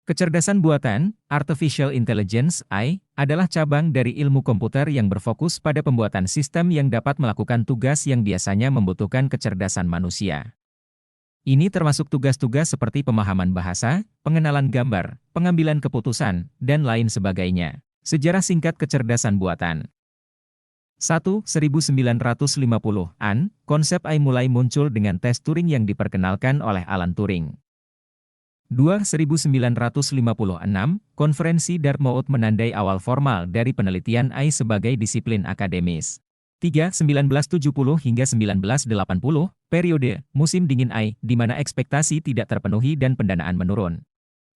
Kecerdasan buatan, Artificial Intelligence (AI), adalah cabang dari ilmu komputer yang berfokus pada pembuatan sistem yang dapat melakukan tugas yang biasanya membutuhkan kecerdasan manusia. Ini termasuk tugas-tugas seperti pemahaman bahasa, pengenalan gambar, pengambilan keputusan, dan lain sebagainya. Sejarah singkat kecerdasan buatan. 1. 1950-an, konsep AI mulai muncul dengan tes Turing yang diperkenalkan oleh Alan Turing. 2. 1956, konferensi Dartmouth menandai awal formal dari penelitian AI sebagai disiplin akademis. 3. 1970 hingga 1980, periode musim dingin AI, di mana ekspektasi tidak terpenuhi dan pendanaan menurun.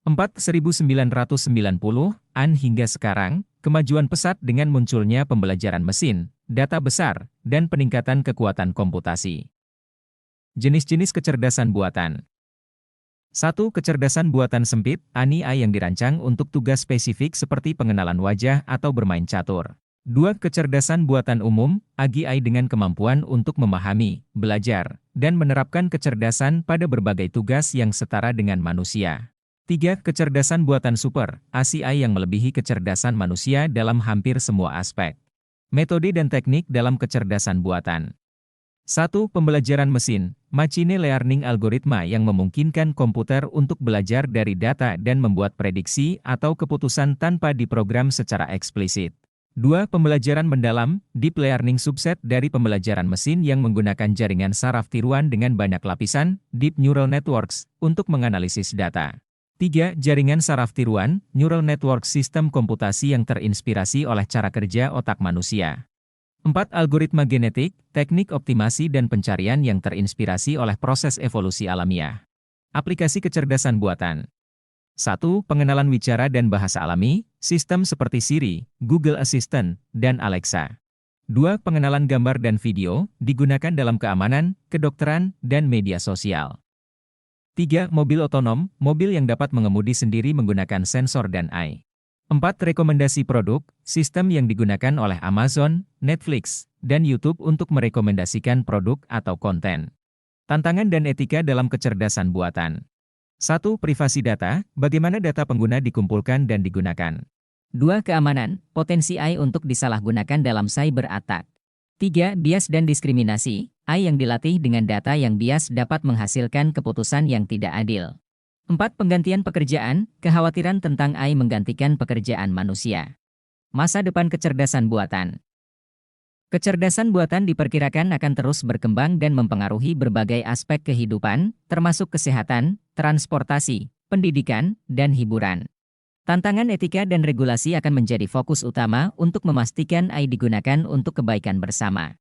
4. 1990-an hingga sekarang, kemajuan pesat dengan munculnya pembelajaran mesin, data besar, dan peningkatan kekuatan komputasi. Jenis-jenis kecerdasan buatan. 1. Kecerdasan buatan sempit, AI yang dirancang untuk tugas spesifik seperti pengenalan wajah atau bermain catur. 2. Kecerdasan buatan umum, AGI dengan kemampuan untuk memahami, belajar, dan menerapkan kecerdasan pada berbagai tugas yang setara dengan manusia. 3. Kecerdasan buatan super, ACI yang melebihi kecerdasan manusia dalam hampir semua aspek. Metode dan teknik dalam kecerdasan buatan. 1. Pembelajaran mesin, machine learning algoritma yang memungkinkan komputer untuk belajar dari data dan membuat prediksi atau keputusan tanpa diprogram secara eksplisit. 2. Pembelajaran mendalam, deep learning subset dari pembelajaran mesin yang menggunakan jaringan saraf tiruan dengan banyak lapisan, deep neural networks, untuk menganalisis data. 3. Jaringan saraf tiruan, neural network sistem komputasi yang terinspirasi oleh cara kerja otak manusia. 4. Algoritma genetik, teknik optimasi dan pencarian yang terinspirasi oleh proses evolusi alamiah. Aplikasi kecerdasan buatan. 1. Pengenalan wicara dan bahasa alami, sistem seperti Siri, Google Assistant, dan Alexa. 2. Pengenalan gambar dan video, digunakan dalam keamanan, kedokteran, dan media sosial. 3. Mobil otonom, mobil yang dapat mengemudi sendiri menggunakan sensor dan AI. 4. Rekomendasi produk, sistem yang digunakan oleh Amazon, Netflix, dan YouTube untuk merekomendasikan produk atau konten. Tantangan dan etika dalam kecerdasan buatan. 1. Privasi data, bagaimana data pengguna dikumpulkan dan digunakan. 2. Keamanan, potensi AI untuk disalahgunakan dalam cyber attack. 3. Bias dan diskriminasi, AI yang dilatih dengan data yang bias dapat menghasilkan keputusan yang tidak adil. 4. Penggantian pekerjaan, kekhawatiran tentang AI menggantikan pekerjaan manusia. Masa depan kecerdasan buatan. Kecerdasan buatan diperkirakan akan terus berkembang dan mempengaruhi berbagai aspek kehidupan, termasuk kesehatan, transportasi, pendidikan, dan hiburan. Tantangan etika dan regulasi akan menjadi fokus utama untuk memastikan AI digunakan untuk kebaikan bersama.